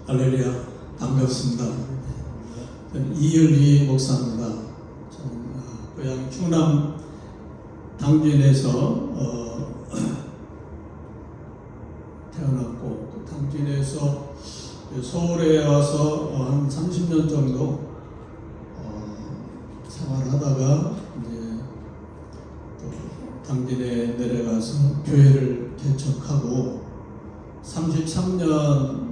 할렐루야, 반갑습니다. 저는 이율희 목사입니다. 저는 고향 충남 당진에서 태어났고, 또 당진에서 서울에 와서 한 30년 정도 생활하다가 이제 또 당진에 내려가서 교회를 개척하고 33년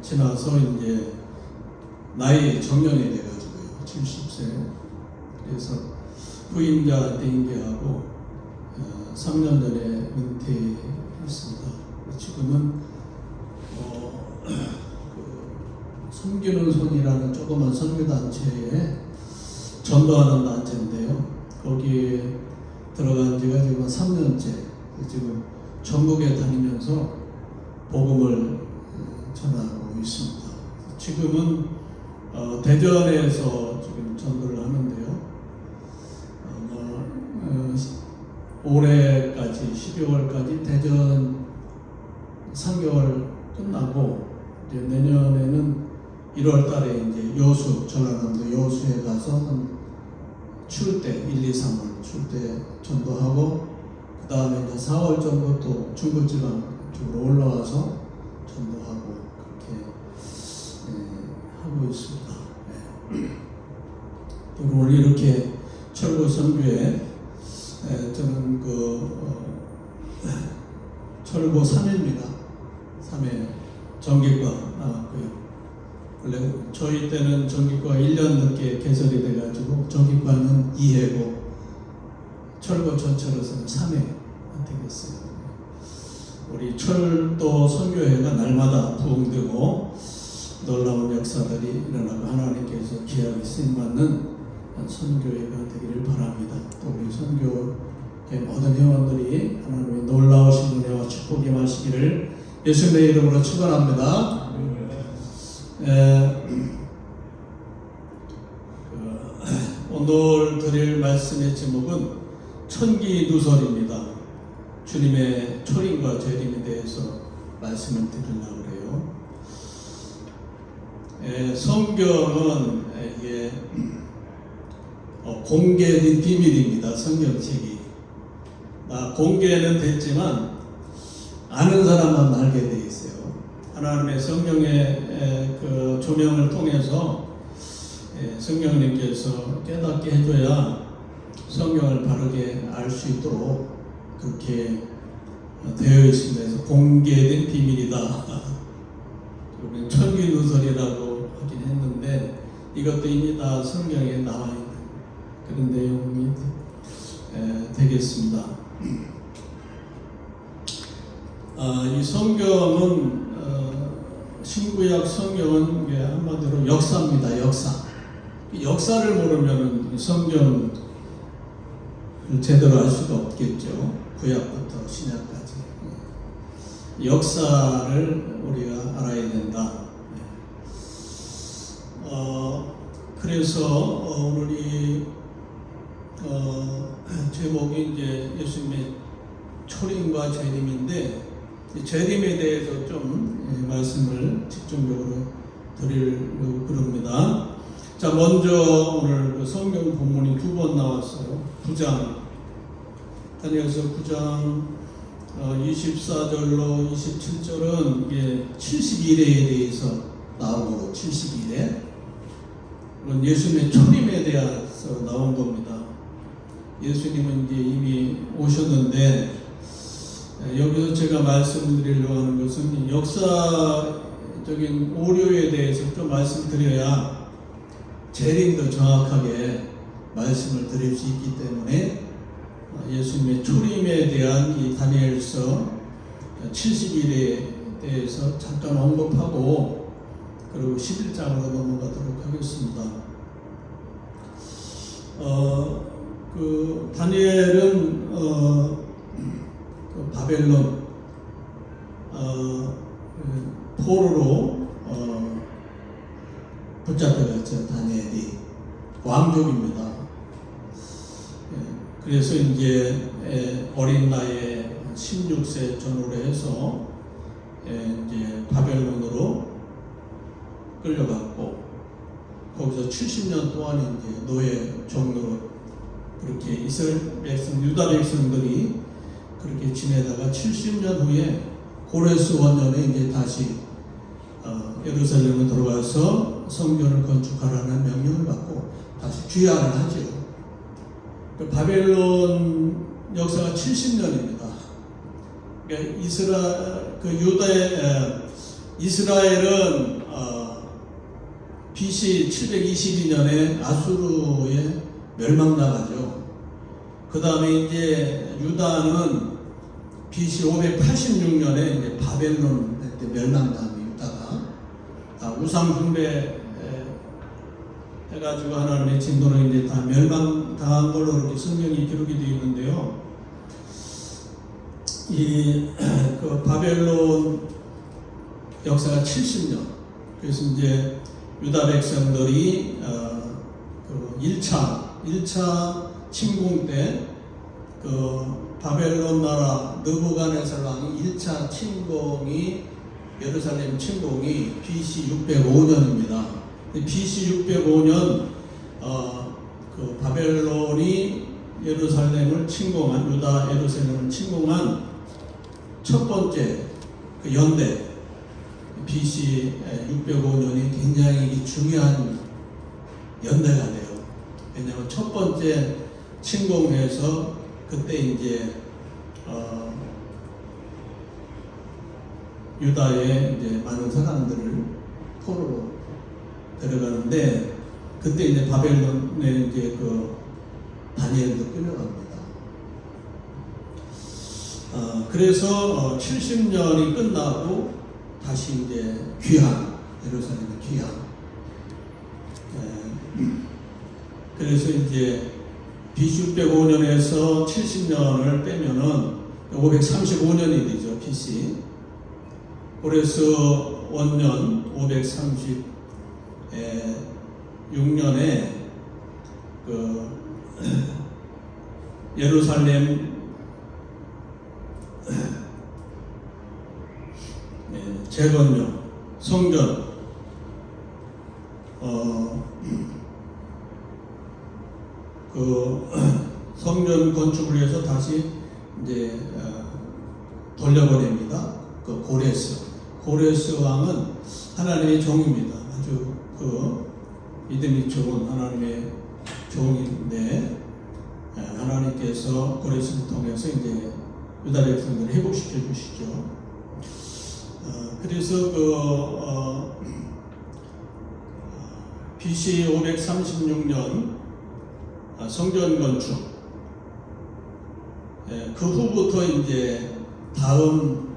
지나서 이제 나이 정년이 돼가지고요, 70세. 그래서 후임자한테 인계하고 3년 전에 은퇴했습니다. 지금은 섬기는 손이라는 조그만 선교단체에 전도하는 단체인데요. 거기에 들어간 지가 지금 3년째. 지금 전국에 다니면서 복음을 전하고 있습니다. 지금은 대전에서 지금 전도를 하는데요. 올해까지 12월까지 대전 3개월 끝나고 이제 내년에는 1월 달에 이제 여수, 전라남도 여수에 가서 출 때 1, 2, 3월 출 때 전도하고, 그 다음에 이제 4월 정도 또 중부지방 쪽으로 올라와서 전도하고 그렇게 하고 있습니다. 오늘 이렇게 철거 선교에 저는 철거 3회입니다. 3회 정기과 나왔고요. 원래 저희 때는 정기과가 1년 늦게 개설이 돼가지고 정기과는 2회고 철거 전체로서는 3회 되겠어요. 우리 철도 선교회가 날마다 부흥되고 놀라운 역사들이 일어나고 하나님께서 귀하게 쓰임받는 선교회가 되기를 바랍니다. 또 우리 선교회 모든 회원들이 하나님의 놀라우신 은혜와 축복이 임하시기를 예수님의 이름으로 축원합니다. 오늘 드릴 말씀의 제목은 천기누설입니다. 주님의 초림과 재림에 대해서 말씀을 드리려고 그래요. 성경은 이게 공개된 비밀입니다. 성경책이 공개는 됐지만 아는 사람만 알게 되어 있어요. 하나님의 성경의 그 조명을 통해서 성령님께서 깨닫게 해줘야 성경을 바르게 알 수 있도록 그렇게 되어 있습니다. 그래서 공개된 비밀이다. 그러면 천기누설이라고 하긴 했는데 이것도 이미 다 성경에 나와 있는 그런 내용이 되겠습니다. 이 성경은 신구약 성경은 한마디로 역사입니다. 역사를 모르면 성경을 제대로 알 수가 없겠죠. 구약부터 신약까지 역사를 우리가 알아야 된다. 그래서 오늘 이 제목이 이제 예수님의 초림과 재림인데, 재림에 대해서 좀 말씀을 집중적으로 드리려고 그럽니다. 자, 먼저 오늘 그 성경 본문이 2번 나왔어요. 9장 다니엘서 9장 24절로 27절은 이게 70일에 대해서 나오고 70일에 그건 예수님의 초림에 대해서 나온 겁니다. 예수님은 이제 이미 오셨는데 여기서 제가 말씀드리려고 하는 것은 역사적인 오류에 대해서 좀 말씀드려야 재림도 정확하게 말씀을 드릴 수 있기 때문에 예수님의 초림에 대한 이 다니엘서 70일에 대해서 잠깐 언급하고 그리고 11장으로 넘어가도록 하겠습니다. 그 다니엘은 그 바벨론 포로로 붙잡혀갔죠. 다니엘이 왕족입니다. 그래서 이제 어린 나이에 16세 전후로 해서 이제 바벨론으로 끌려갔고 거기서 70년 동안 이제 노예 종로로 그렇게 이스라엘 백성, 유다 백성들이 그렇게 지내다가 70년 후에 고레스 원년에 이제 다시 예루살렘에 들어가서 성전을 건축하라는 명령을 받고 다시 귀환을 하죠. 그 바벨론 역사가 70년입니다. 그러니까 이스라엘은 BC 722년에 아수르에 멸망당하죠. 그 다음에 이제 유다는 BC 586년에 이제 바벨론 때 멸망당합니다. 유다가 우상 숭배 해가지고 하나님의 진도는 이제 다 멸망당한 걸로 이렇게 성경이 기록이 되어 있는데요. 그 바벨론 역사가 70년. 그래서 이제 유다 백성들이 그 1차 침공 때 그 바벨론 나라 느부갓네살 왕이 1차 침공이 예루살렘 침공이 BC 605년입니다. BC 605년 그 바벨론이 예루살렘을 침공한 유다 예루살렘을 침공한 첫 번째 그 연대 BC 605년이 굉장히 중요한 연대가 돼요. 왜냐하면 첫 번째 침공해서 그때 이제 유다의 이제 많은 사람들을 포로로 데려가는데 그때 이제 바벨론에 이제 그 다니엘도 끌려갑니다. 그래서 70년이 끝나고 다시 이제 귀환, 예루살렘의 귀환. 그래서 이제 BC 605년에서 70년을 빼면은 535년이 되죠, BC. 그래서 원년 536년에 그 예루살렘 재건용 성전 그 성전 건축을 위해서 다시 이제 돌려보냅니다. 그 고레스 왕은 하나님의 종입니다. 아주 그 믿음이 좋은 하나님의 종인데 하나님께서 고레스를 통해서 이제 유다 백성들을 회복시켜 주시죠. 그래서 BC 536년 성전 건축 그 후부터 이제 다음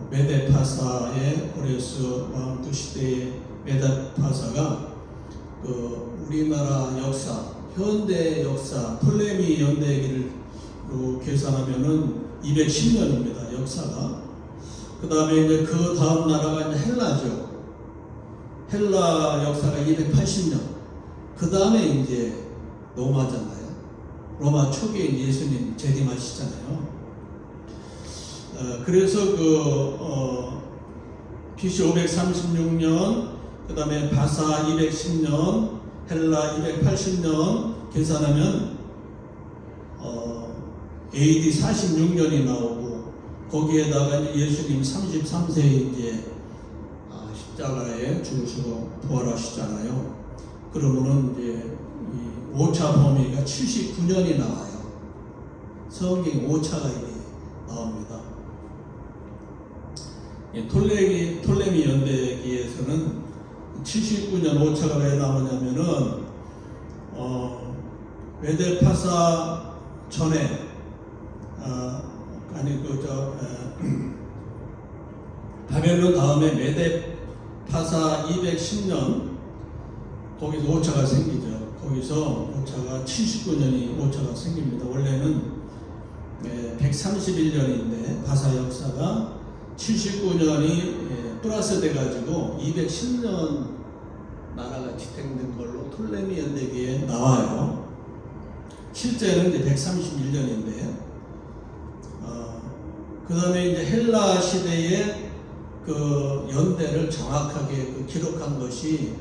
메데파사의 고레스 왕 시대의 메데파사가 그 우리나라 역사 현대 역사 톨레미 연대기로 계산하면은 210년입니다. 역사가. 그 다음에 이제 그 다음 나라가 이제 헬라죠. 헬라 역사가 280년. 그 다음에 이제 로마잖아요. 로마 초기에 예수님 재림하시잖아요. 그래서 BC 536년, 그 다음에 바사 210년, 헬라 280년 계산하면 AD 46년이 나오고 거기에다가 예수님 33세에 이제 십자가에 죽으시고 부활하시잖아요. 그러면은 이제 이 5차 범위가 79년이 나와요. 성경 5차가 이게 나옵니다. 톨레미 연대기에서는 79년 5차가 왜 나오냐면은 메데파사 전에 바벨론 다음에 메데파사 210년 거기서 5차가 생기죠. 거기서 5차가 79년이 5차가 생깁니다. 원래는 131년인데 바사 역사가 79년이 플러스 돼가지고 210년 나라가 지탱된 걸로 톨레미 연대기에 나와요. 실제는 이제 131년인데, 그 다음에 이제 헬라 시대에 그 연대를 정확하게 그 기록한 것이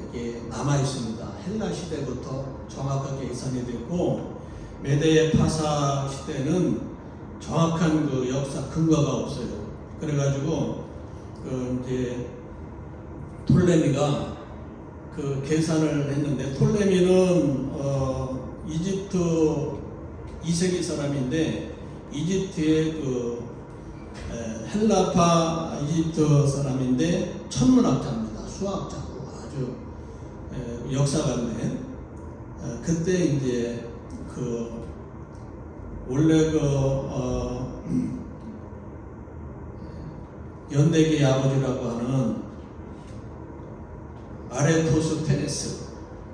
이게 남아 있습니다. 헬라 시대부터 정확하게 계산이 됐고 메데 파사 시대는 정확한 그 역사 근거가 없어요. 그래가지고 그 이제 톨레미가 그 계산을 했는데 톨레미는 이집트 2세기 사람인데 이집트의 그 헬라파 이집트 사람인데 천문학자입니다. 수학자고 아주 역사가인데 그때 이제 그 원래 그 연대기의 아버지라고 하는 아레토스테네스,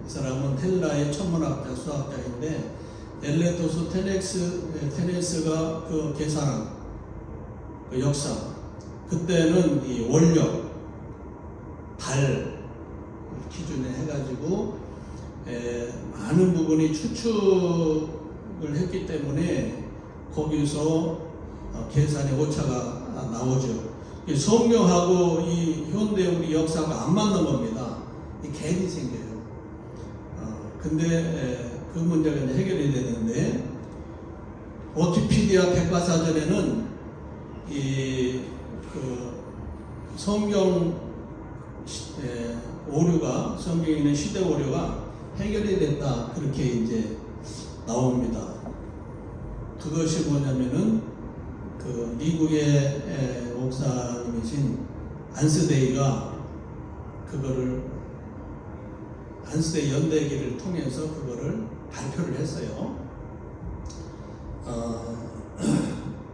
이 사람은 헬라의 천문학자 수학자인데 엘레토스테네스가 그 계산한 그 역사, 그때는 이 원력, 달 기준에 해가지고 많은 부분이 추측을 했기 때문에 거기서 계산의 오차가 나오죠. 성경하고 이 현대 우리 역사가 안 맞는 겁니다. 이 갭이 생겨요. 근데 그 문제가 이제 해결이 되는데 위키피디아 백과사전에는 이 그 성경 오류가 성경에 있는 시대 오류가 해결이 됐다 그렇게 이제 나옵니다. 그것이 뭐냐면은 그 미국의 목사님이신 안스데이가 그거를 안스데이 연대기를 통해서 그거를 발표를 했어요.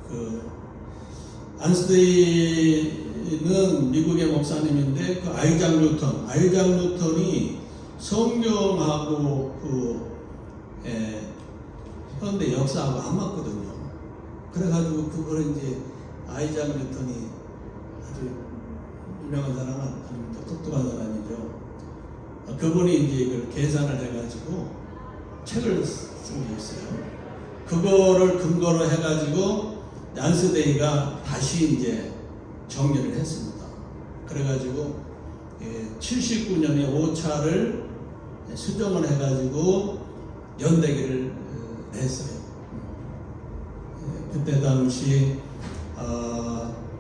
그 안스데이는 미국의 목사님인데 그 아이작 뉴턴이 성경하고 그 현대 역사하고 안 맞거든요. 그래가지고 그걸 이제 아이작 뉴턴이 아주 유명한 사람은 아닙니다. 똑똑한 사람이죠. 그분이 이제 이걸 계산을 해가지고 책을 쓴 게 있어요. 그거를 근거로 해가지고 안스데이가 다시 이제 정리를 했습니다. 그래가지고 79년에 5차를 수정을 해가지고 연대기를 냈어요. 그때 당시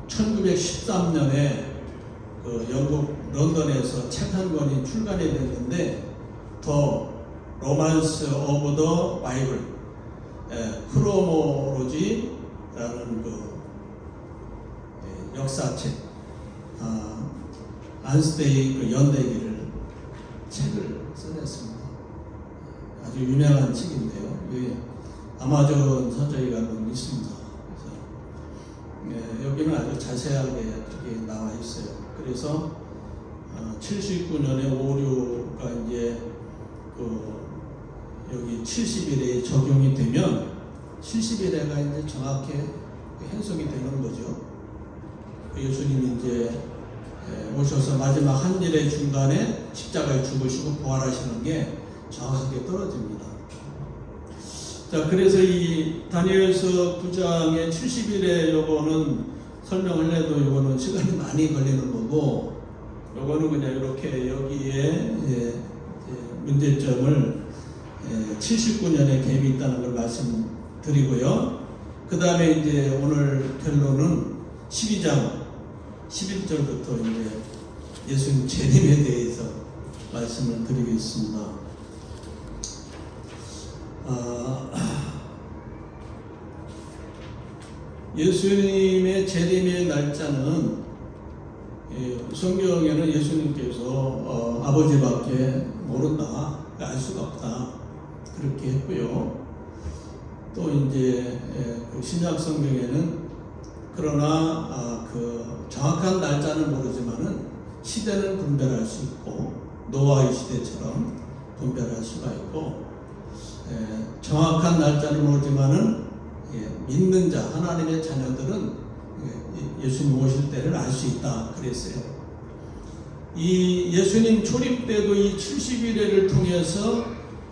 1913년에 그 영국 런던에서 책 한 권이 출간이 됐는데 더 로만스 오브 더 바이블 크로몰로지라는 그 역사책 안스데이 그 연대기를 책을 써냈습니다. 아주 유명한 책인데요. 아마존 서적에가는 있습니다. 그래서 여기는 아주 자세하게 이렇게 나와 있어요. 그래서 79년에 오류가 이제 그 여기 70일에 적용이 되면 70일에가 이제 정확히 행성이 되는 거죠. 예수님이 이제 오셔서 마지막 한 일의 중간에 십자가에 죽으시고 부활하시는 게 정확하게 떨어집니다. 자, 그래서 이 다니엘서 9장의 70일에 요거는 설명을 해도 요거는 시간이 많이 걸리는 거고, 요거는 그냥 이렇게 여기에 문제점을 79년에 갭이 있다는 걸 말씀드리고요. 그 다음에 이제 오늘 결론은 12장 11절부터 이제 예수님 재림에 대해서 말씀을 드리겠습니다. 예수님의 재림의 날짜는 성경에는 예수님께서 아버지밖에 모른다, 알 수가 없다 그렇게 했고요. 또 이제 그 신약 성경에는 그러나 그 정확한 날짜는 모르지만은 시대는 분별할 수 있고 노아의 시대처럼 분별할 수가 있고 정확한 날짜는 모르지만은 믿는 자 하나님의 자녀들은 예수님 오실 때를 알 수 있다 그랬어요. 이 예수님 초림 때도 이 70일을 통해서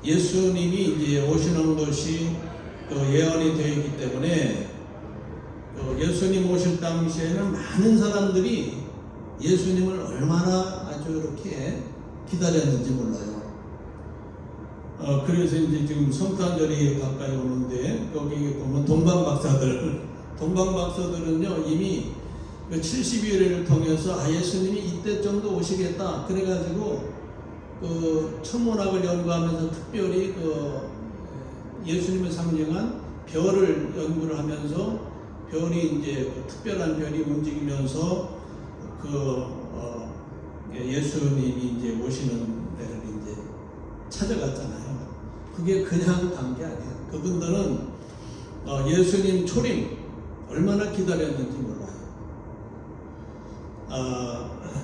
예수님이 이제 오시는 것이 그 예언이 되어 있기 때문에 예수님 오실 당시에는 많은 사람들이 예수님을 얼마나 아주 이렇게 기다렸는지 몰라요. 그래서 이제 지금 성탄절이 가까이 오는데 여기 보면 동방박사들은요 이미 그 70일을 통해서 예수님이 이때 정도 오시겠다 그래가지고 그 천문학을 연구하면서 특별히 그 예수님을 상징한 별을 연구를 하면서 별이 이제 그 특별한 별이 움직이면서 예수님이 이제 오시는 데를 이제 찾아갔잖아요. 그게 그냥 간 게 아니에요. 그분들은 예수님 초림 얼마나 기다렸는지 몰라요.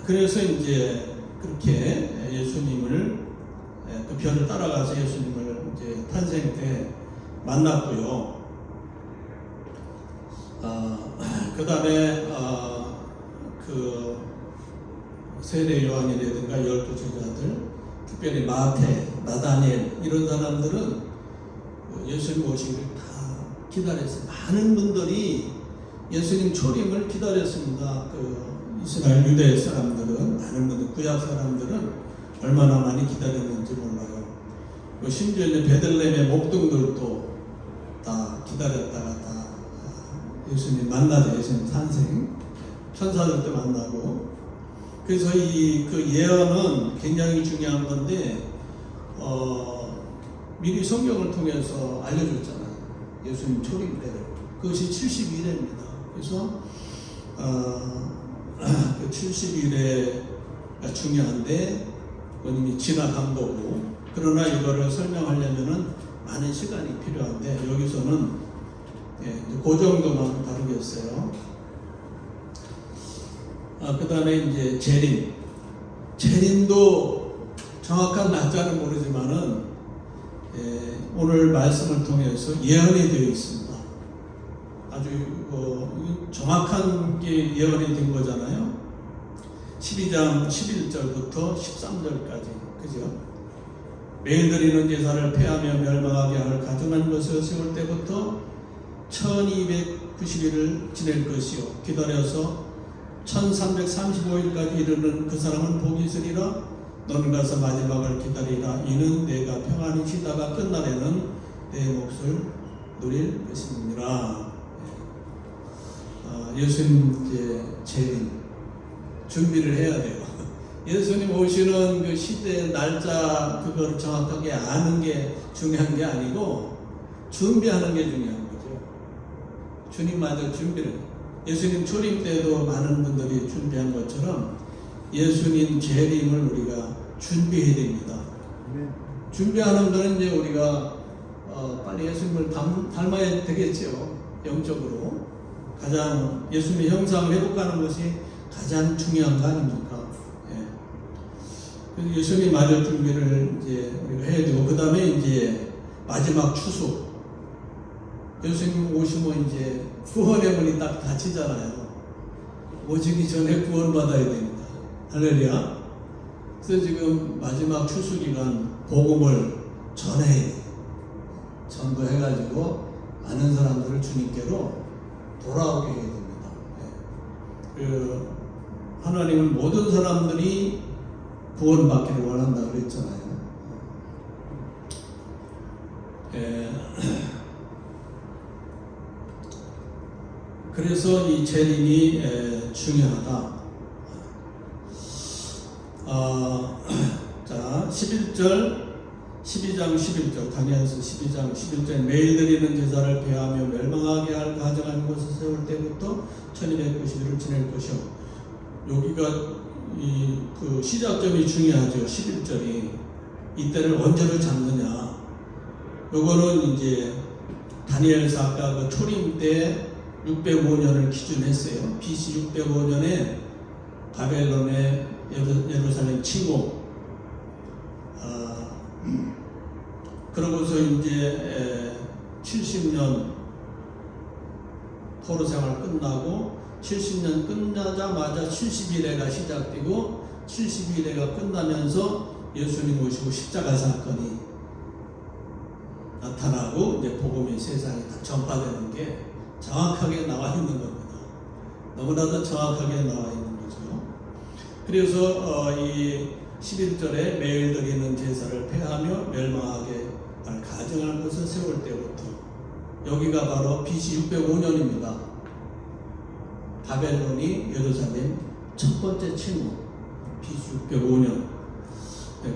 그래서 이제 그렇게 예수님을 그 별을 따라가서 예수님을 이제 탄생 때 만났고요. 그 다음에 그 세례 요한이라든가 12 제자들, 특별히 마태, 나다니엘 이런 사람들은 예수님 오시기를 다 기다렸어요. 많은 분들이 예수님 초림을 기다렸습니다. 그 이스라엘 유대 사람들은, 많은 분들, 구약 사람들은 얼마나 많이 기다렸는지 몰라요. 심지어 이제 베들레헴의 목동들도 다 기다렸다가 다 예수님 만나죠. 예수님 탄생, 천사들도 만나고. 그래서 그 예언은 굉장히 중요한 건데 미리 성경을 통해서 알려줬잖아요. 예수님 초림 때를. 그것이 70일입니다. 그래서 그 70일에가 중요한데 그건 이미 지나간 거고, 그러나 이거를 설명하려면은 많은 시간이 필요한데 여기서는 그 정도만 다루겠어요. 그 다음에 이제 재림도 정확한 날짜는 모르지만은 오늘 말씀을 통해서 예언이 되어 있습니다. 아주 정확한 게 예언이 된 거잖아요. 12장 11절부터 13절까지, 그죠? 매일 드리는 제사를 폐하며 멸망하게 할 가증한 것을 세울 때부터 1290일을 지낼 것이요, 기다려서 1335일까지 이르는 그 사람은 복이 있으리라. 너는 가서 마지막을 기다리라. 이는 내가 평안히 쉬다가 끝날에는 내 몫을 누릴 것이니라. 예수님 재림 준비를 해야 돼요. 예수님 오시는 그 시대 날짜 그걸 정확하게 아는 게 중요한 게 아니고 준비하는 게 중요한 거죠. 주님마저 준비를. 예수님 초림 때도 많은 분들이 준비한 것처럼 예수님 재림을 우리가 준비해야 됩니다. 준비하는 거는 이제 우리가 빨리 예수님을 닮아야 되겠죠. 영적으로 가장 예수님의 형상을 회복하는 것이 가장 중요한 거 아닙니까? 그래서 예수님 마저 준비를 이제 우리가 해야 되고, 그 다음에 이제 마지막 추수. 예수님 오시면 이제 구원의 문이 딱 닫히잖아요. 오시기 전에 구원받아야 됩니다. 할렐루야. 그래서 지금 마지막 추수 기간 복음을 전해야 돼요. 전도해가지고 많은 사람들을 주님께로 돌아오게 해야 됩니다. 하나님은 모든 사람들이 구원받기를 원한다 그랬잖아요. 그래서 이 재림이 중요하다. 자, 12장 11절, 다니엘서 12장 11절, 매일 드리는 제사를 폐하며 멸망하게 할 가정한 것을 세울 때부터 1290일을 지낼 것이요. 여기가 그 시작점이 중요하죠. 11절이 이때를 언제를 잡느냐. 요거는 이제 다니엘서 아까 그 초림 때 605년을 기준했어요. BC 605년에 바벨론의 예루살렘 침공. 그러고서 이제 70년 포로 생활 끝나고 70년 끝나자마자 70일회가 시작되고 70일회가 끝나면서 예수님 오시고 십자가 사건이 나타나고 이제 복음이 세상에 다 전파되는 게 정확하게 나와 있는 겁니다. 너무나도 정확하게 나와 있는 거죠. 그래서 이 11절에 매일 드리는 제사를 폐하며 멸망하게 할 가증할 것을 세울 때부터, 여기가 바로 BC 605년입니다. 바벨론이 예루살렘 첫 번째 침공, BC 605년.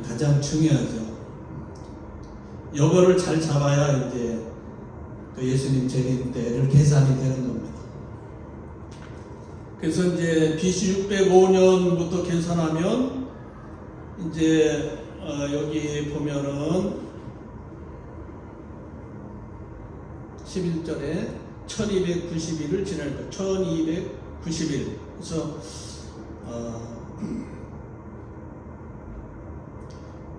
가장 중요하죠. 이거를 잘 잡아야 이제 그 예수님 재림 때를 계산이 되는 겁니다. 그래서 이제 BC 605년부터 계산하면 이제 여기 보면은 11절에 1290일을 지날 것, 1290일. 그래서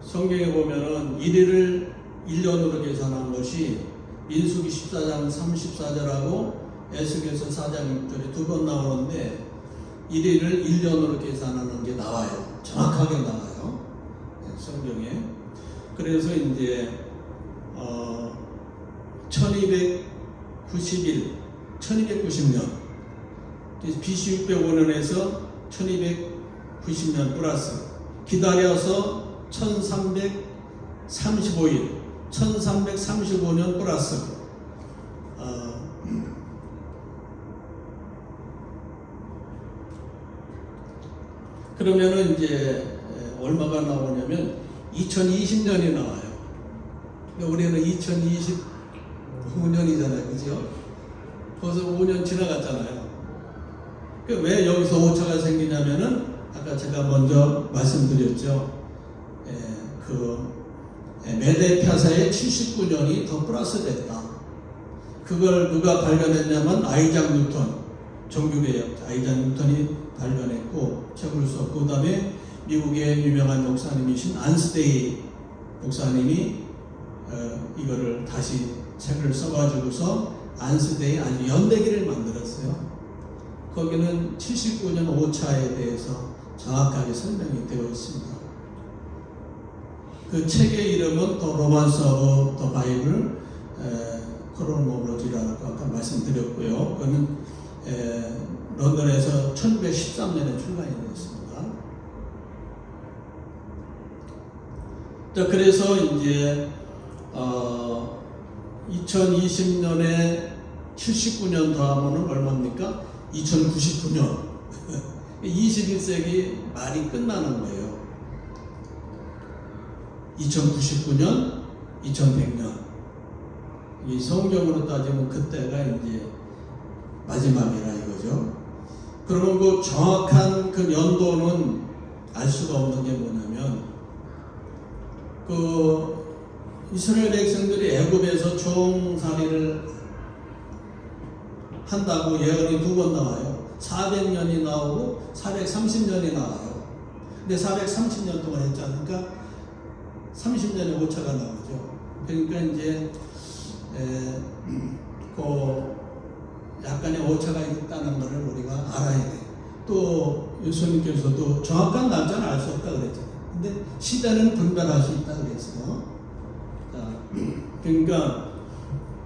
성경에 보면은 1일을 1년으로 계산한 것이 민수기 14장 34절하고 에스겔서 4장 6절에 두 번 나오는데 1일을 1년으로 계산하는 게 나와요. 정확하게 나와요. 성경에. 그래서 이제 1290년 BC 605년에서 1290년 플러스 기다려서 1335일 1335년 플러스 그러면은 이제 얼마가 나오냐면 2020년이 나와요. 우리는 2025년이잖아요. 그죠? 벌써 5년 지나갔잖아요. 왜 여기서 오차가 생기냐면은 아까 제가 먼저 말씀드렸죠. 메데 폐사의 79년이 더 플러스 됐다. 그걸 누가 발견했냐면 아이작 뉴턴, 종교개혁 아이작 뉴턴이 발견했고 책을 썼고, 그 다음에 미국의 유명한 목사님이신 안스데이 목사님이 이거를 다시 책을 써가지고서 안스데이 아주 연대기를 만들었어요. 거기는 79년 오차에 대해서 정확하게 설명이 되어 있습니다. 그 책의 이름은 더 로만스 오브 더 바이블 크로놀로지라고 아까 말씀드렸고요. 그거는 런던에서 1913년에 출간이 되었습니다. 자, 그래서 이제 2020년에 79년 더하면 얼마입니까? 2099년. 21세기 말이 끝나는 거예요. 2099년, 2100년. 이 성경으로 따지면 그때가 이제 마지막이라 이거죠. 그러면 그 정확한 그 연도는 알 수가 없는 게 뭐냐면, 그 이스라엘 백성들이 애굽에서 종살이를 한다고 예언이 두 번 나와요. 400년이 나오고 430년이 나와요. 근데 430년 동안 했지 않습니까? 30년의 오차가 나오죠. 그러니까 이제 그 약간의 오차가 있다는 것을 우리가 알아야 돼. 또 예수님께서도 정확한 날짜는 알 수 없다 그랬잖아요. 근데 시대는 분별할 수 있다 그랬어요. 그러니까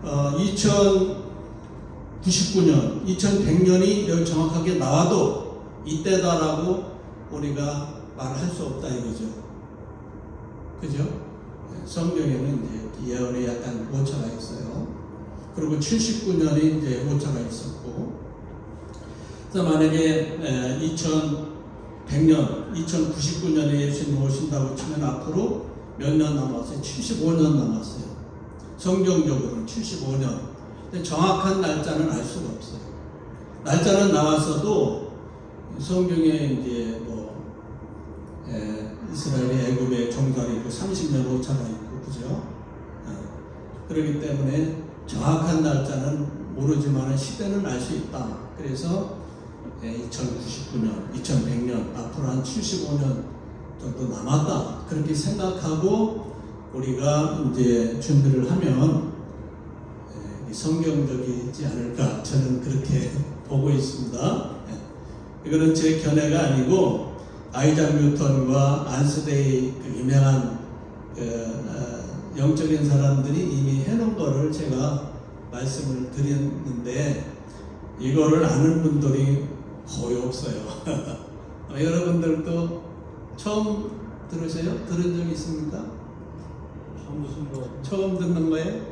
2099년, 2100년이 여기 정확하게 나와도 이때다라고 우리가 말할 수 없다 이거죠. 그죠? 성경에는 이제 예언에 약간 오차가 있어요. 그리고 79년이 이제 오차가 있었고, 그래서 만약에 2100년, 2099년에 예수님 오신다고 치면 앞으로 몇 년 남았어요? 75년 남았어요. 성경적으로는 75년. 근데 정확한 날짜는 알 수가 없어요. 날짜는 나왔어도 성경에 이제 이스라엘이 애굽의 종살이고 30년 오차가 있고, 그죠? 그렇기 때문에 정확한 날짜는 모르지만 시대는 알 수 있다. 그래서 2099년, 2100년, 앞으로 한 75년 정도 남았다. 그렇게 생각하고 우리가 이제 준비를 하면 성경적이지 않을까, 저는 그렇게 보고 있습니다. 이거는 제 견해가 아니고 아이작 뉴턴과 안스데이 그 유명한 영적인 사람들이 이미 해놓은 거를 제가 말씀을 드렸는데, 이거를 아는 분들이 거의 없어요. 여러분들도 처음 들으세요? 들은 적 있습니까? 처음 듣는 거예요?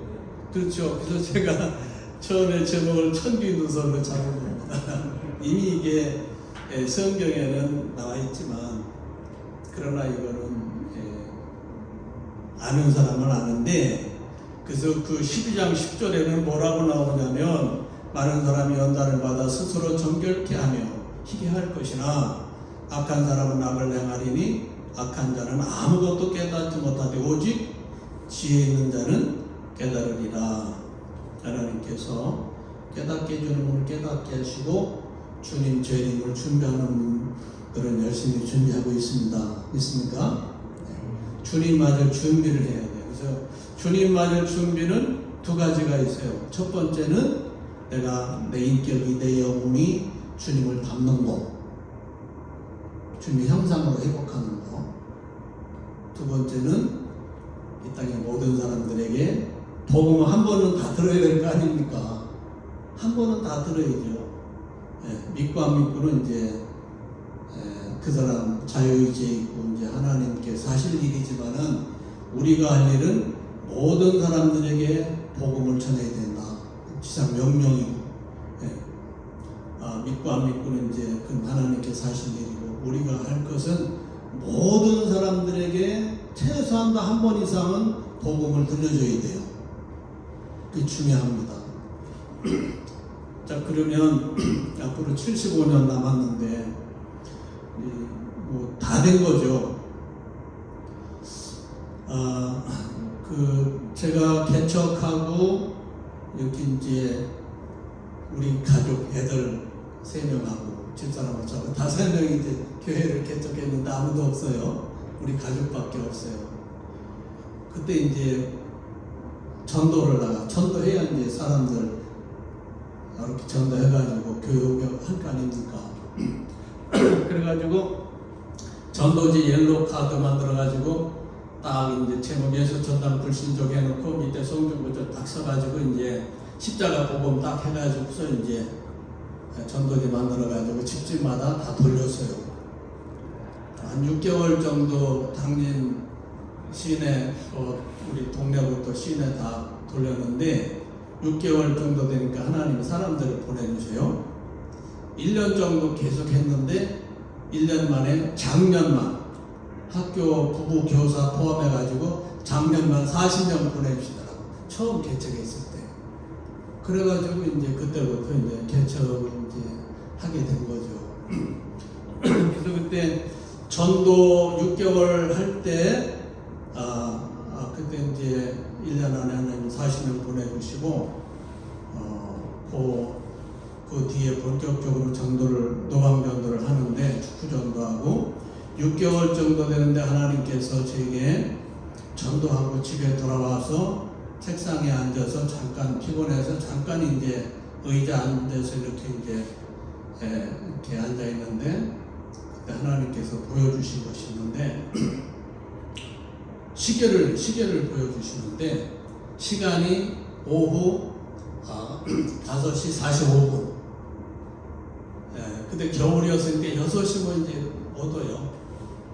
그렇죠. 그래서 제가 처음에 제목을 천기누설로 잡은 겁니다. 이미 이게 성경에는 나와 있지만, 그러나 이거는 아는 사람은 아는데, 그래서 그 12장 10절에는 뭐라고 나오냐면, 많은 사람이 연단을 받아 스스로 정결케 하며 희게 할 것이나 악한 사람은 악을 행하리니 악한 자는 아무것도 깨닫지 못하되 오직 지혜 있는 자는 깨달으리라. 하나님께서 깨닫게 해주는 분을 깨닫게 하시고 주님 재림을 준비하는 분들은 열심히 준비하고 있습니다. 있습니까? 네. 주님 맞을 준비를 해야 돼요. 그래서 주님 맞을 준비는 두 가지가 있어요. 첫 번째는 내가 내 인격이, 내 영혼이 주님을 닮는 거, 주님의 형상으로 회복하는 거. 두 번째는 이 땅의 모든 사람들에게 복음을 한 번은 다 들어야 될 거 아닙니까? 한 번은 다 들어야죠. 믿고 안 믿고는 이제 그 사람 자유의지에 있고 이제 하나님께서 하실 일이지만은 우리가 할 일은 모든 사람들에게 복음을 전해야 된다. 지상 명령이고, 믿고 안 믿고는 이제 그 하나님께서 하실 일이고, 우리가 할 것은 모든 사람들에게 최소한 한 번 이상은 복음을 들려줘야 돼요. 그게 중요합니다. 자, 그러면 앞으로 75년 남았는데 뭐 다 된 거죠. 제가 개척하고 여기 이제 우리 가족 애들 3명하고 집사람하고 저하고 5명이 이제 교회를 개척했는데 아무도 없어요. 우리 가족밖에 없어요. 그때 이제 전도를 전도해야 이제 사람들 이렇게 전도해가지고 교육할 거 아닙니까? 그래가지고 전도지 옐로우 카드 만들어가지고 딱 이제 제목 예수 전당 불신족 해놓고 밑에 성경구절 딱 써가지고 이제 십자가 복음 딱 해가지고서 이제 전도지 만들어가지고 집집마다 다 돌렸어요. 한 6개월 정도 당진 시내 우리 동네부터 시내 다 돌렸는데 6개월 정도 되니까 하나님이 사람들을 보내주세요. 1년 정도 계속 했는데 1년 만에 작년만 학교 부부 교사 포함해가지고 작년만 40명 보내주시더라고. 처음 개척했을 때. 그래가지고 이제 그때부터 이제 개척을 이제 하게 된 거죠. 그래서 그때 전도 6개월 할 때 그때 이제 1년 안에 하나님 40명 보내주시고 그 뒤에 본격적으로 전도를 노방전도를 하는데 축구전도하고 6개월 정도 되는데 하나님께서 저에게 전도하고 집에 돌아와서 책상에 앉아서 잠깐 피곤해서 잠깐 이제 의자 앉아서 이렇게 앉아 있는데 그때 하나님께서 보여주신 것이 있는데 시계를 보여주시는데 시간이 오후 5시 45분. 근데 겨울이었으니까 6시면 이제 어두워요.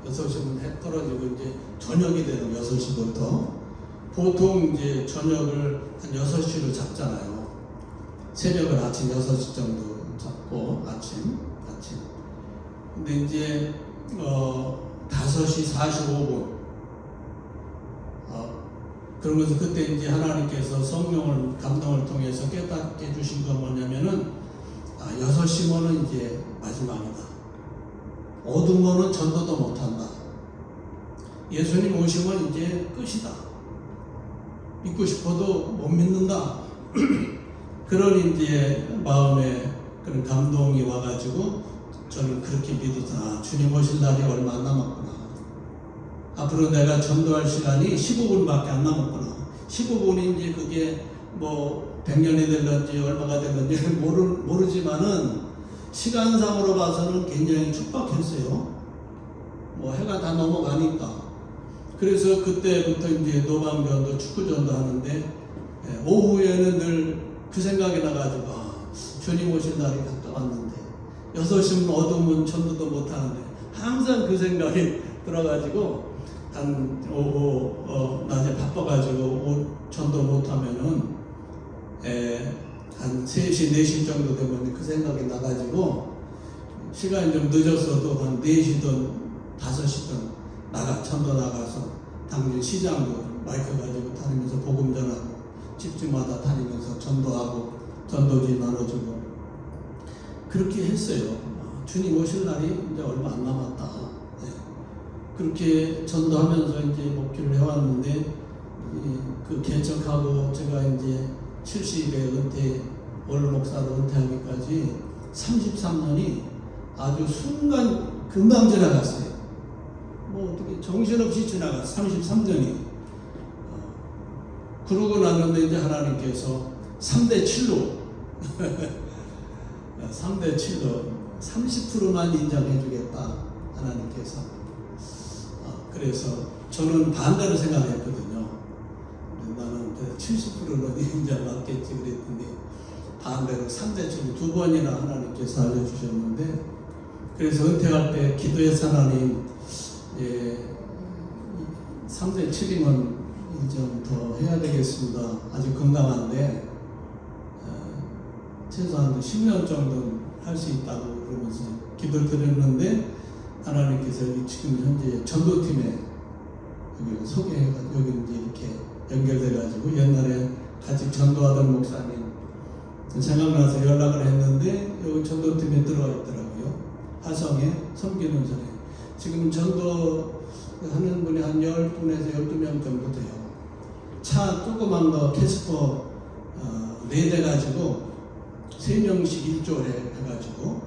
6시면 해 떨어지고 이제 저녁이 되는 6시부터 보통 이제 저녁을 한 6시로 잡잖아요. 새벽을 아침 6시 정도 잡고 아침. 근데 이제 5시 45분. 그러면서 그때 이제 하나님께서 성령을 감동을 통해서 깨닫게 해주신 건 뭐냐면은 6시면은 이제 마지막이다. 어두면은 전도도 못한다. 예수님 오시면 이제 끝이다. 믿고 싶어도 못 믿는다. 그런 이제 마음에 그런 감동이 와가지고 저는 그렇게 믿었다. 주님 오실 날이 얼마 안 남았구나. 앞으로 내가 전도할 시간이 15분밖에 안 남았구나. 15분이 이제 그게 뭐 100년이 될런지 얼마가 될런지 모르지만은 시간상으로 봐서는 굉장히 촉박했어요. 뭐 해가 다 넘어가니까. 그래서 그때부터 이제 노방전도 축구전도 하는데 오후에는 늘 그 생각이 나가지고 주님 오실 날이 가까웠는데 6시면 어두우면 전도도 못하는데 항상 그 생각이 들어가지고 한 오후 낮에 바빠가지고 전도 못하면은 한 3시, 4시 정도 되면 그 생각이 나가지고 시간이 좀 늦었어도 한 4시든 5시든 전도 나가서 당진 시장도 마이크 가지고 다니면서 복음 전하고 집집마다 다니면서 전도하고 전도지 나눠주고 그렇게 했어요. 주님 오실 날이 이제 얼마 안 남았다. 네. 그렇게 전도하면서 이제 목표를 해왔는데 그 개척하고 제가 이제 70에 은퇴 원로 목사로 은퇴하기까지 33년이 아주 순간 금방 지나갔어요. 뭐 어떻게 정신없이 지나갔어요. 33년이. 그러고 나는데 이제 하나님께서 3대7로 3대7로 30%만 인정해 주겠다 하나님께서. 그래서 저는 반대로 생각했거든요. 나는 70%는 인정 맞겠지 그랬더니 반대로 3대7 두 번이나 하나님께서 알려주셨는데, 그래서 은퇴할 때 기도해서 하나님 3대7이면 좀 더 해야 되겠습니다. 아직 건강한데 최소한 10년 정도는 할 수 있다고 그러면서 기도를 드렸는데 하나님께서 지금 현재 전도팀에 여기 소개해가지고 여기 이제 이렇게 연결돼가지고 옛날에 같이 전도하던 목사님 생각나서 연락을 했는데 여기 전도팀에 들어가 있더라고요. 화성에 섬기는 전에 지금 전도하는 분이 한 10분에서 12명 정도 돼요. 차 조그만 거 캐스퍼 4대 가지고 3명씩 1조를 해가지고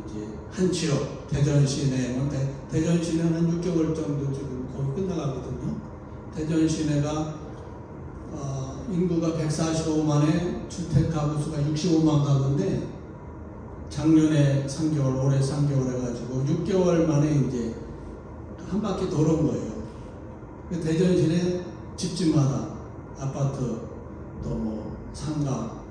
이제 한 지역 대전 시내는 대전 시내는 한 6개월 정도 지금 거의 끝나가거든요. 대전 시내가 인구가 145만에 주택 가구 수가 65만 가구인데 작년에 3개월, 올해 3개월 해가지고 6개월 만에 이제 한 바퀴 도는 거예요. 대전 시내 집집마다 아파트 또 뭐 상가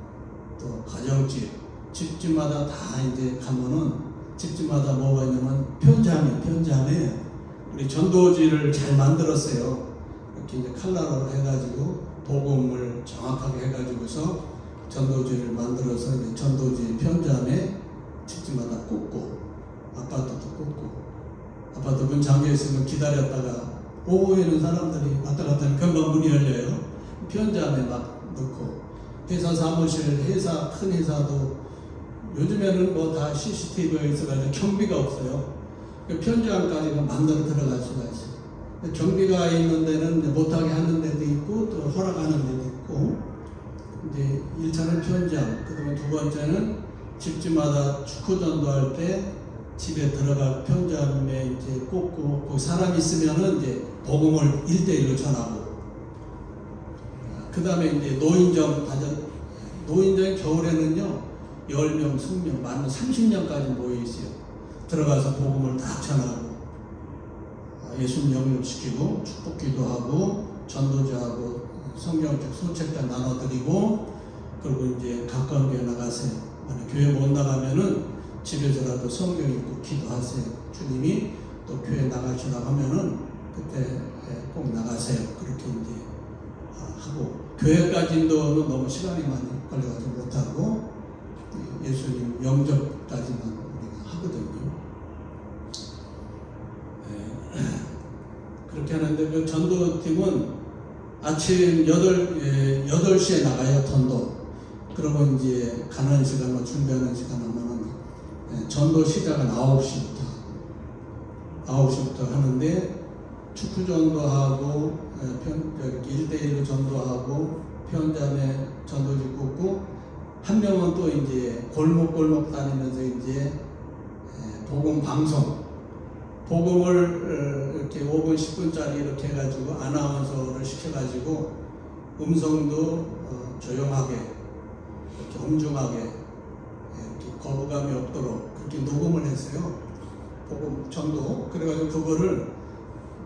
또 가정집 집집마다 다 이제 가면은 집집마다 뭐가 있냐면 편지함에 우리 전도지를 잘 만들었어요. 이렇게 이제 칼라로 해가지고 복음을 정확하게 해가지고서 전도지를 만들어서 이제 전도지 편지함에 집집마다 꽂고 아파트도 꽂고 아파트 문 잠겨 있으면 기다렸다가 오후에는 사람들이 왔다 갔다 하면 금방 문이 열려요. 편지함에 막 넣고 회사 사무실, 큰 회사도 요즘에는 뭐 다 CCTV가 있어가지고 경비가 없어요. 편지함까지 만들어 들어갈 수가 있어요. 경비가 있는 데는 못하게 하는 데도 있고 또 허락하는 데도 있고 이제 1차는 편지함, 그 다음에 2번째는 집집마다 축구 전도할 때 집에 들어갈 편지함에 이제 꽂고 그 사람 있으면은 이제 복음을 1대1로 전하고 그 다음에 이제 노인정 겨울에는요 10명, 20명, 많은 30명까지 모여 있어요. 들어가서 복음을 다 전하고 예수님 영접시키고 축복기도 하고 전도자하고 성경책 소책단 나눠드리고 그리고 이제 가까운 교회 나가세요. 만약 교회 못 나가면은 집에서라도 성경 읽고 기도하세요. 주님이 또 교회 나가시라고 하면은 그때 꼭 나가세요. 그렇게 이제 하고 교회까지 인도는 너무 시간이 많이 걸려가지고 못하고 예수님 영접까지만 우리가 하거든요. 그렇게 하는데 그 전도팀은 아침 8시에 나가요. 전도. 그러고 이제 가는 시간, 준비하는 시간 하면은 전도 시작은 9시부터 하는데 축구 전도하고 1대1로 전도하고 편지함에 전도지 꽂고 한 명은 또 이제 골목 다니면서 이제 복음 방송 복음을 이렇게 5분 10분짜리 이렇게 해가지고 아나운서를 시켜가지고 음성도 조용하게 이렇게 엄중하게 이렇게 거부감이 없도록 그렇게 녹음을 했어요. 복음 전도. 그래가지고 그거를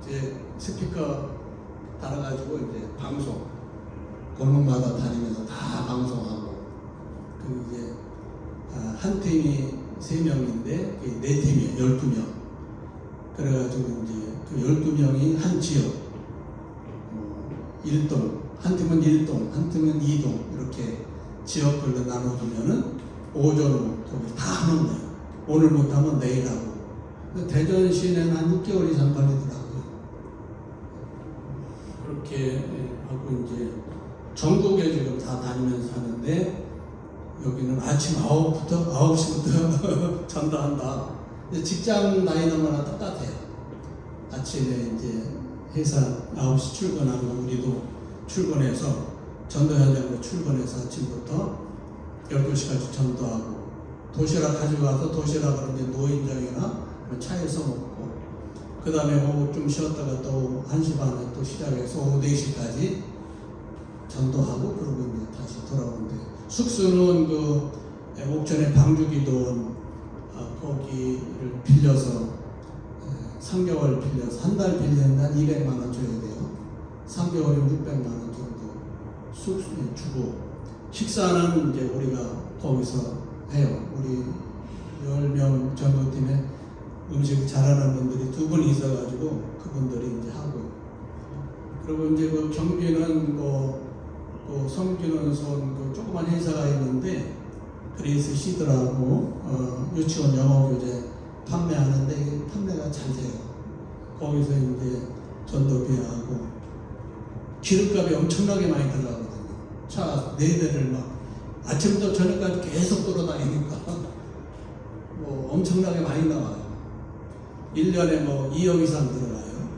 이제 스피커 달아가지고 이제 방송 골목마다 다니면서 다 방송하고 그 이제 한 팀이 3명인데 네 팀이에요. 12명. 그래가지고 이제 그 12명이 한 지역 1동, 한 팀은 1동, 한 팀은 2동 이렇게 지역별로 나눠주면은 오전으로 거기 다 하는 거예요. 오늘 못하면 내일 하고. 대전 시내는 한 6개월 이상 걸리더라고요. 그렇게 하고 이제 전국에 지금 다 다니면서 하는데 여기는 아침 9시부터 전도한다. 직장 다니는 똑같아요. 아침에 이제 회사 9시 출근하면 우리도 출근해서 전도 현장으로 출근해서 아침부터 12시까지 전도하고 도시락 가지고 와서 도시락을 이제 노인정이나 차에서 먹고 그 다음에 오후 좀 쉬었다가 또 1시 반에 또 시작해서 오후 4시까지 전도하고 그러고 이제 다시 돌아오는데 숙소는 그 옥천의 방주기도원 거기를 빌려서 3개월 빌려서 한 달 빌리는데 한 200만 원 줘야 돼요. 3개월이면 600만 원 정도 숙소에 주고 식사는 이제 우리가 거기서 해요. 우리 10명 전도팀에 음식 잘하는 분들이 2분 있어가지고 그분들이 이제 하고 그리고 이제 그 경비는 그 성균원선 그 조그만 회사가 있는데 그레이스 시드라고 유치원 영어교재 판매하는데 이게 판매가 잘 돼요. 거기서 이제 전도비하고 기름값이 엄청나게 많이 들어가거든요. 차 4대를 막 아침부터 저녁까지 계속 돌아다니니까 뭐 엄청나게 많이 나와요. 1년에 뭐 2억 이상 들어가요.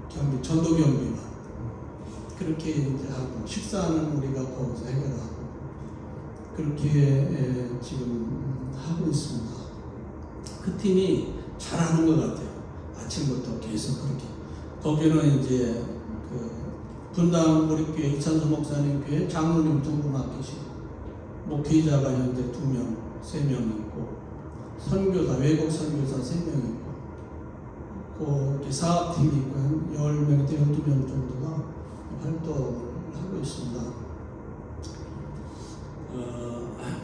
경비, 전도 경비만. 그렇게 이제 하고 식사는 우리가 거기서 해결하고 그렇게 지금 하고 있습니다. 그 팀이 잘하는 것 같아요. 아침부터 계속 그렇게. 거기는 이제 그 분당 우리 교회 이찬수 목사님 교회 장로님 2분 맡기시고 목회자가 현재 2명, 3명 있고 선교사, 외국 선교사 3명 있고 이렇게 사업팀이 있고 한 10명에서 12명 정도가 활동을 하고 있습니다.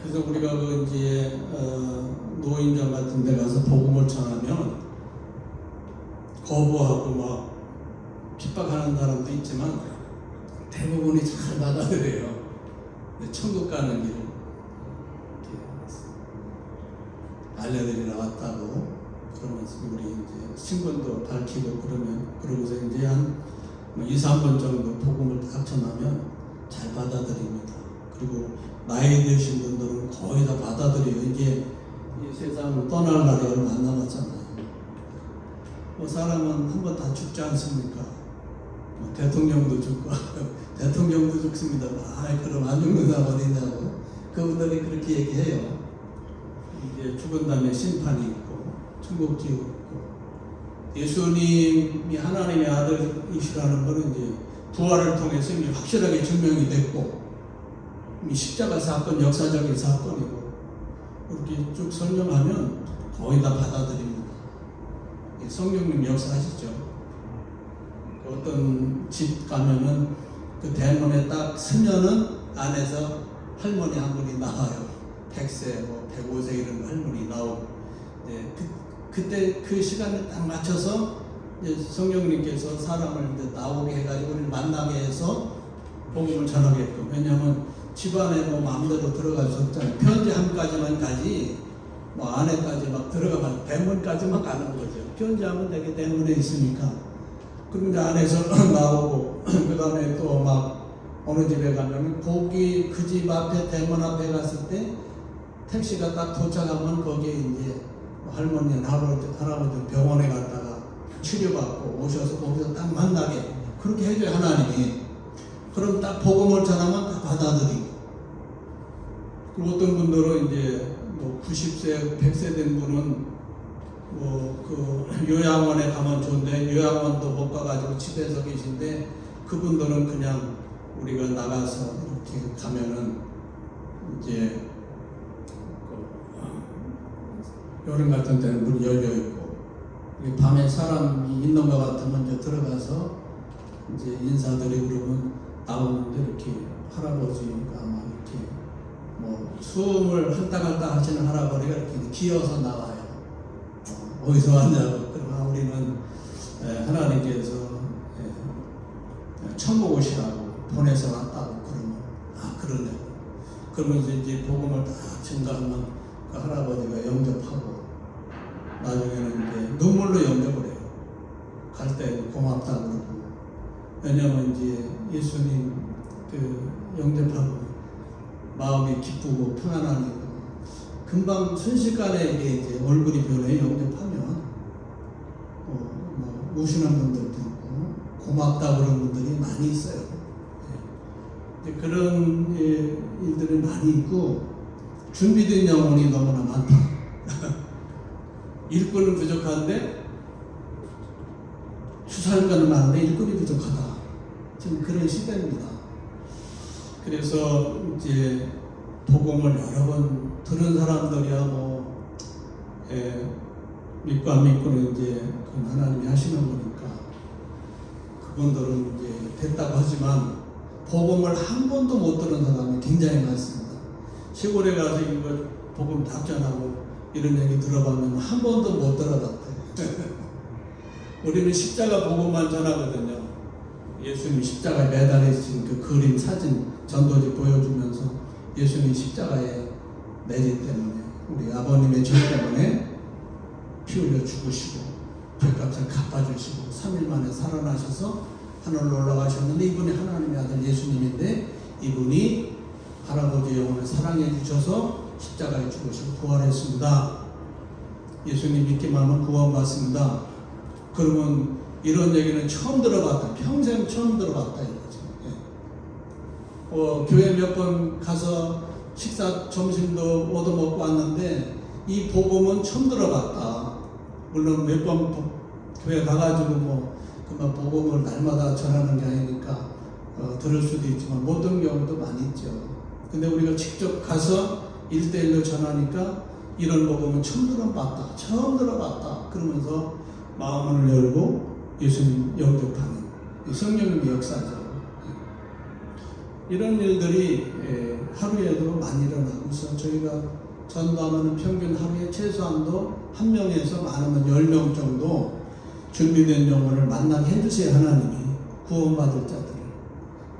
그래서 우리가 그 이제 노인정 같은 데 가서 복음을 전하면 거부하고 막 핍박하는 사람도 있지만 대부분이 잘 받아들여요. 천국 가는 길 알려드리러 왔다고 그러면서 우리 이제 신분도 밝히고 그러고서 이제 한 2, 3번 정도 복음을 딱 전하면 잘 받아들입니다. 그리고 나이 드신 분들은 거의 다 받아들여요. 이제 이 세상을 떠날 날이 얼마 안 남았잖아요. 뭐 사람은 한 번 다 죽지 않습니까? 뭐 대통령도 죽고 대통령도 죽습니다. 그럼 안 죽는 사람 어디 있냐고 그분들이 그렇게 얘기해요. 이제 죽은 다음에 심판이 있고 천국 지옥 있고 예수님이 하나님의 아들이시라는 것은 이제 부활을 통해서 이미 확실하게 증명이 됐고 이 십자가 사건 역사적인 사건이고 이렇게 쭉 설명하면 거의 다 받아들입니다. 성령님 역사하시죠. 어떤 집 가면은 그 대문에 딱 서면은 안에서 할머니 한 분이 나와요. 100세, 뭐 105세 이런 할머니 나오고 그때 그 시간에 딱 맞춰서 이제 성령님께서 사람을 이제 나오게 해가지고 우리를 만나게 해서 복음을 전하게끔. 왜냐하면 집안에 뭐 마음대로 들어갈 수 없잖아요. 편지함까지만 가지 뭐 안에까지 막 들어가면 대문까지만 가는 거죠. 편지함은 되게 대문에 있으니까. 그럼 이제 안에서 나오고 그 다음에 또 막 어느 집에 가면 거기 그 집 앞에 대문 앞에 갔을 때 택시가 딱 도착하면 거기에 이제 할머니, 할아버지 병원에 갔다가 치료받고 오셔서 거기서 딱 만나게 그렇게 해줘요, 하나님이. 그럼 딱 복음을 전하면 다 받아들이고. 그리고 어떤 분들은 이제 뭐 90세, 100세 된 분은 뭐 그 요양원에 가면 좋은데 요양원도 못 가가지고 집에서 계신데 그분들은 그냥 우리가 나가서 이렇게 가면은 이제 여름 같은 데는 문이 열려 있고 밤에 사람이 있는 것 같으면 이제 들어가서 이제 인사드리고 그러면 나오는데 이렇게 할아버지가 아마 이렇게 뭐 숨을 한땅한땅 하시는 할아버지가 이렇게 기어서 나와요. 어디서 왔냐고. 그러면 우리는 하나님께서 천국오시라고 보내서 왔다고. 그러면 그러냐고. 그러면서 이제 복음을 다 증가하면 그 할아버지가 영접하고 나중에는 이제 눈물로 영접을 해요. 갈 때 고맙다고 그러고. 왜냐면 이제 예수님 그 영접하고 마음이 기쁘고 평안하니까 금방 순식간에 이게 이제 얼굴이 변해. 영접하면 뭐 우시는 분들도 있고 고맙다 그런 분들이 많이 있어요. 그런 일들이 많이 있고 준비된 영혼이 너무나 많다. 일꾼은 부족한데 추사할거는 많은데 일꾼이 부족하다. 지금 그런 시대입니다. 그래서 이제 복음을 여러 번 들은 사람들이야 뭐 믿고 안 믿고는 이제 그 하나님이 하시는 거니까 그분들은 이제 됐다고 하지만 복음을 한 번도 못 들은 사람이 굉장히 많습니다. 시골에 가서 이거 복음 답전하고 이런 얘기 들어봤는데 한 번도 못 들어봤대. 우리는 십자가 복음만 전하거든요. 예수님이 십자가에 매달리신 그 그림, 사진, 전도지 보여주면서 예수님이 십자가에 매진 때문에 우리 아버님의 죄 때문에 피 흘려 죽으시고 죄값을 갚아주시고 3일 만에 살아나셔서 하늘로 올라가셨는데 이분이 하나님의 아들 예수님인데 이분이 할아버지 영혼을 사랑해 주셔서 십자가에 죽으시고 부활했습니다. 예수님 믿기만 하면 구원받습니다. 그러면 이런 얘기는 처음 들어봤다. 평생 처음 들어봤다 이거죠. 교회 몇 번 가서 식사 점심도 얻어먹고 왔는데 이 복음은 처음 들어봤다. 물론 몇 번 교회 가가지고 뭐 그만 복음을 날마다 전하는 게 아니니까 들을 수도 있지만 못 듣는 경우도 많이 있죠. 근데 우리가 직접 가서 1대1로 전하니까 이런 복음은 처음 들어봤다. 그러면서 마음을 열고 예수님 영접하는 성령님의 역사죠. 이런 일들이 하루에도 많이 일어나고 있어. 저희가 전도하면 평균 하루에 최소한도 1명에서 많으면 10명 정도 준비된 영혼을 만나게 해주세요. 하나님이 구원받을 자들을.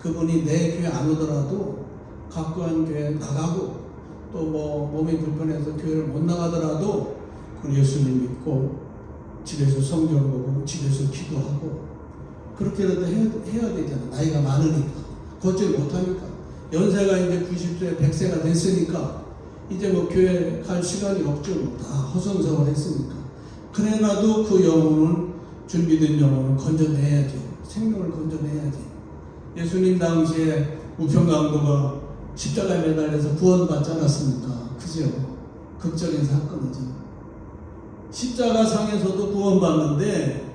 그분이 내 교회 안 오더라도 가까운 교회 나가고 또 뭐 몸이 불편해서 교회를 못 나가더라도 그 예수님 믿고 집에서 성경 보고 집에서 기도하고 그렇게라도 해야 되잖아. 나이가 많으니까 걷질 못하니까 연세가 이제 90세 100세가 됐으니까 이제 뭐 교회 갈 시간이 없죠. 다 허송세월 했으니까. 그래놔도 그 영혼은 준비된 영혼은 건져내야죠. 생명을 건져내야지. 예수님 당시에 우평강도가 십자가에 매달려서 구원받지 않았습니까? 그죠? 극적인 사건이죠. 십자가 상에서도 구원받는데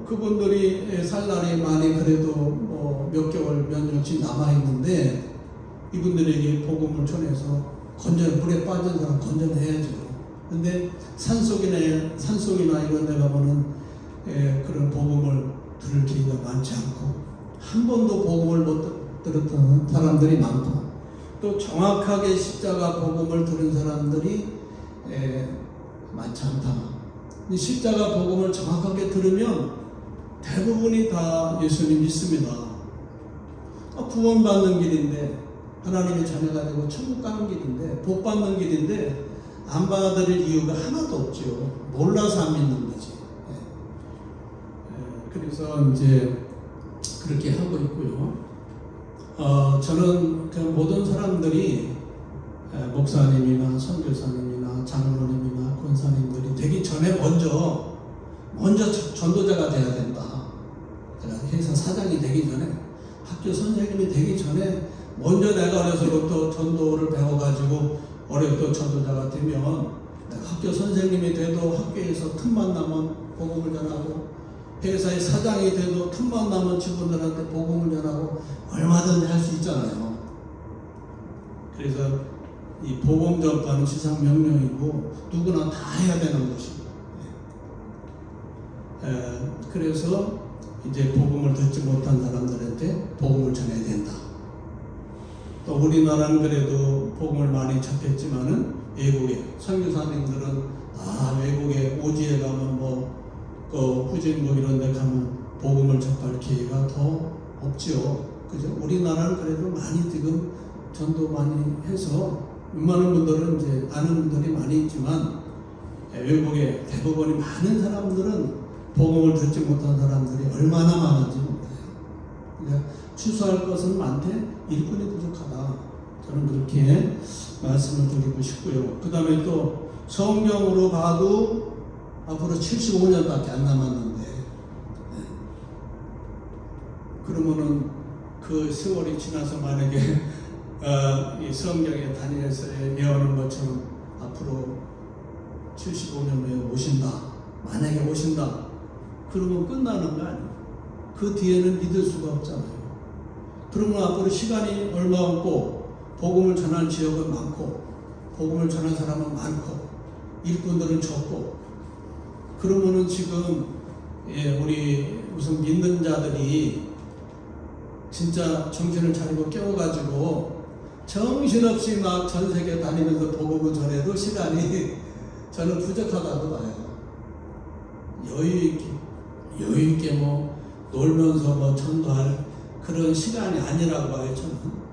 그분들이 살 날이 많이 그래도 뭐 몇 개월 몇 년씩 남아있는데 이분들에게 복음을 전해서 물에 빠진 사람 건져내야죠. 근데 산속이나 이런 데 가면은 그런 복음을 들을 기회가 많지 않고 한 번도 복음을 못 들었던 사람들이 많고 또 정확하게 십자가 복음을 들은 사람들이 많지 않다. 십자가 복음을 정확하게 들으면 대부분이 다 예수님 믿습니다. 구원받는 길인데 하나님의 자녀가 되고 천국 가는 길인데 복 받는 길인데 안 받아들일 이유가 하나도 없죠. 몰라서 안 믿는 거지. 그래서 이제 그렇게 하고 있고요. 저는 그 모든 사람들이 목사님이나 선교사님이나 장로님이나 권사님들이 되기 전에 먼저 전도자가 돼야 된다. 회사 사장이 되기 전에 학교 선생님이 되기 전에 먼저 내가 어려서부터 전도를 배워가지고 어려서 전도자가 되면 내가 학교 선생님이 돼도 학교에서 틈만 나면 복음을 전하고 회사의 사장이 돼도 틈만 나면 직원들한테 복음을 전하고 얼마든지 할 수 있잖아요. 그래서 이 복음 전파는 지상 명령이고 누구나 다 해야 되는 것입니다. 그래서 이제 복음을 듣지 못한 사람들한테 복음을 전해야 된다. 또 우리나라는 그래도 복음을 많이 접했지만은 외국에 선교사님들은 다 외국에 오지에 가면 그 후진 이런 데 가면 복음을 접할 기회가 더 없지요. 그죠? 우리나라는 그래도 많이 지금 전도 많이 해서 웬만한 분들은 이제 아는 분들이 많이 있지만 외국에 대부분이 많은 사람들은 복음을 듣지 못한 사람들이 얼마나 많은지 몰라요. 그러니까 추수할 것은 많되 일꾼이 부족하다. 저는 그렇게 말씀을 드리고 싶고요. 그 다음에 또 성경으로 봐도 앞으로 75년밖에 안 남았는데 그러면은 그 세월이 지나서 만약에 이 성경에 다니엘서에 예언한 것처럼 앞으로 75년 후에 오신다. 만약에 오신다. 그러면 끝나는 거 아니에요. 그 뒤에는 믿을 수가 없잖아요. 그러면 앞으로 시간이 얼마 없고 복음을 전할 지역은 많고 복음을 전할 사람은 많고 일꾼들은 적고 그러면은 지금 우리 우선 믿는 자들이 진짜 정신을 차리고 깨워가지고 정신없이 막 전 세계 다니면서 복음을 전해도 시간이 저는 부족하다고 봐요. 여유있게 놀면서 전도할 그런 시간이 아니라고 봐요, 저는.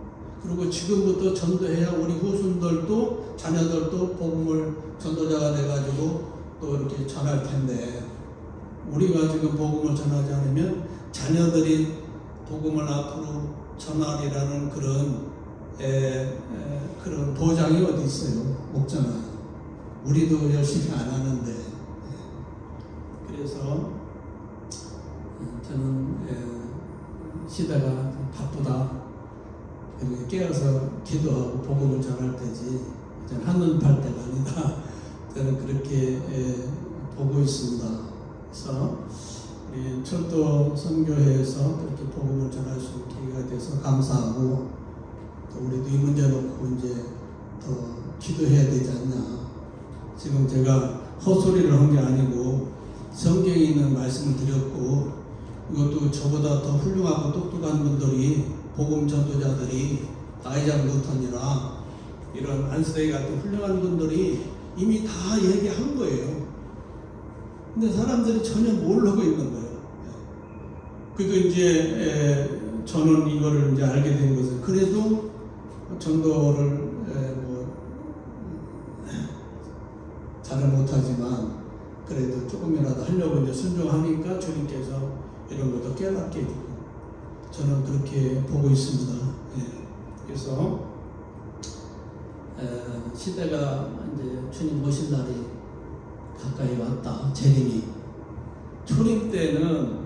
그리고 지금부터 전도해야 우리 후손들도 자녀들도 복음을 전도자가 돼가지고 또 이렇게 전할 텐데 우리가 지금 복음을 전하지 않으면 자녀들이 복음을 앞으로 전하리라는 그런 보장이 어디 있어요? 없잖아요. 우리도 열심히 안 하는데. 그래서 저는 시대가 바쁘다. 그리고 깨어서 기도하고 복음을 전할 때지 이제는 한눈 팔 때가 아니다. 저는 그렇게 보고 있습니다. 그래서 우리 철도 선교회에서 그렇게 복음을 전할 수 있는 기회가 돼서 감사하고 또 우리도 이 문제 놓고 이제 더 기도해야 되지 않냐. 지금 제가 헛소리를 한 게 아니고 성경에 있는 말씀을 드렸고 이것도 저보다 더 훌륭하고 똑똑한 분들이 복음 전도자들이 아이작 뉴턴이나 이런 안스레이 같은 훌륭한 분들이 이미 다 얘기한 거예요. 근데 사람들이 전혀 모르고 있는 거예요. 그래도 이제 저는 이거를 이제 알게 된 것은 그래도 전도를 잘은 못하지만 그래도 조금이라도 하려고 이제 순종하니까 주님께서 이런 것도 깨닫게 해주고 저는 그렇게 보고 있습니다. 그래서 시대가 이제 주님 오신 날이 가까이 왔다. 재림이 초림 때는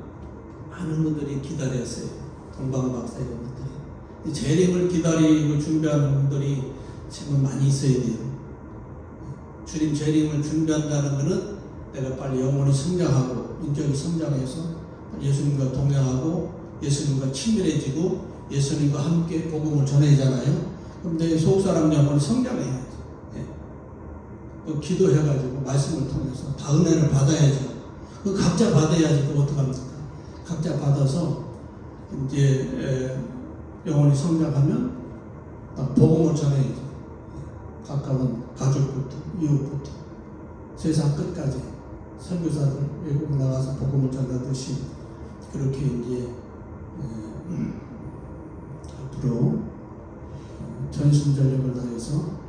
많은 분들이 기다렸어요. 동방박사 이런 분들이 재림을 기다리고 준비하는 분들이 지금 많이 있어야 돼요. 주님 재림을 준비한다는 것은 내가 빨리 영혼이 성장하고 인격이 성장해서 예수님과 동행하고 예수님과 친밀해지고 예수님과 함께 복음을 전해잖아요. 그럼 내 속사람 영혼이 성장해야지. 기도해가지고 말씀을 통해서 다 은혜를 받아야죠. 각자 받아야지. 또 어떡합니까? 각자 받아서 이제 영혼이 성장하면 복음을 전해야죠. 가까운 가족부터 이웃부터 세상 끝까지 선교사들 외국 나가서 복음을 전하듯이 그렇게 이제 앞으로 전심전력을 다해서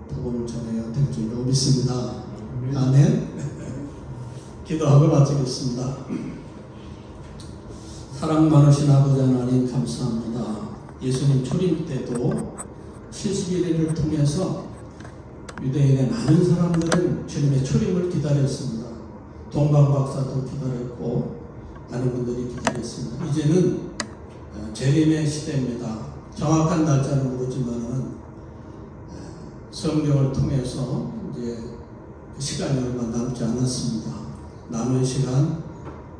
복음을 전해야 될 줄로 믿습니다. 아멘. 기도하고 마치겠습니다. 사랑 많으신 아버지 하나님 감사합니다. 예수님 초림 때도 70일을 통해서 유대인의 많은 사람들은 주님의 초림을 기다렸습니다. 동방박사도 기다렸고 많은 분들이 기다렸습니다. 이제는 재림의 시대입니다. 정확한 날짜는 모르지만은 성경을 통해서 이제 그 시간이 얼마 남지 않았습니다. 남은 시간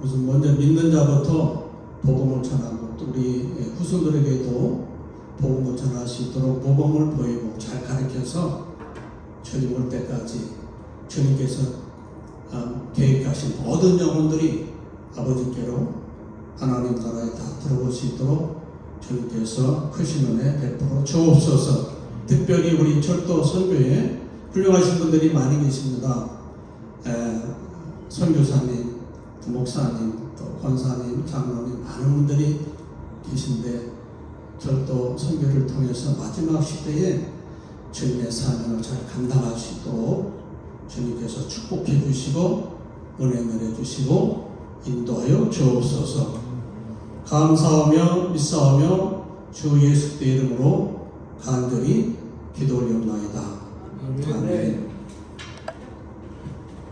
우선 먼저 믿는 자부터 복음을 전하고 또 우리 후손들에게도 복음을 전할 수 있도록 모범을 보이고 잘 가르쳐서 주님 올 때까지 주님께서 계획하신 모든 영혼들이 아버지께로 하나님 나라에 다 들어올 수 있도록 주님께서 크신 은혜 베풀어 주옵소서. 특별히 우리 철도 선교에 훌륭하신 분들이 많이 계십니다. 선교사님, 또 목사님, 또 권사님, 장로님 많은 분들이 계신데 철도 선교를 통해서 마지막 시대에 주님의 사명을 잘 감당할 수 있도록 주님께서 축복해 주시고 은혜를 해주시고 인도하여 주옵소서. 감사하며 믿사오며 주 예수 그리스도의 이름으로 간절히 기도 올리옵나이다. 아멘.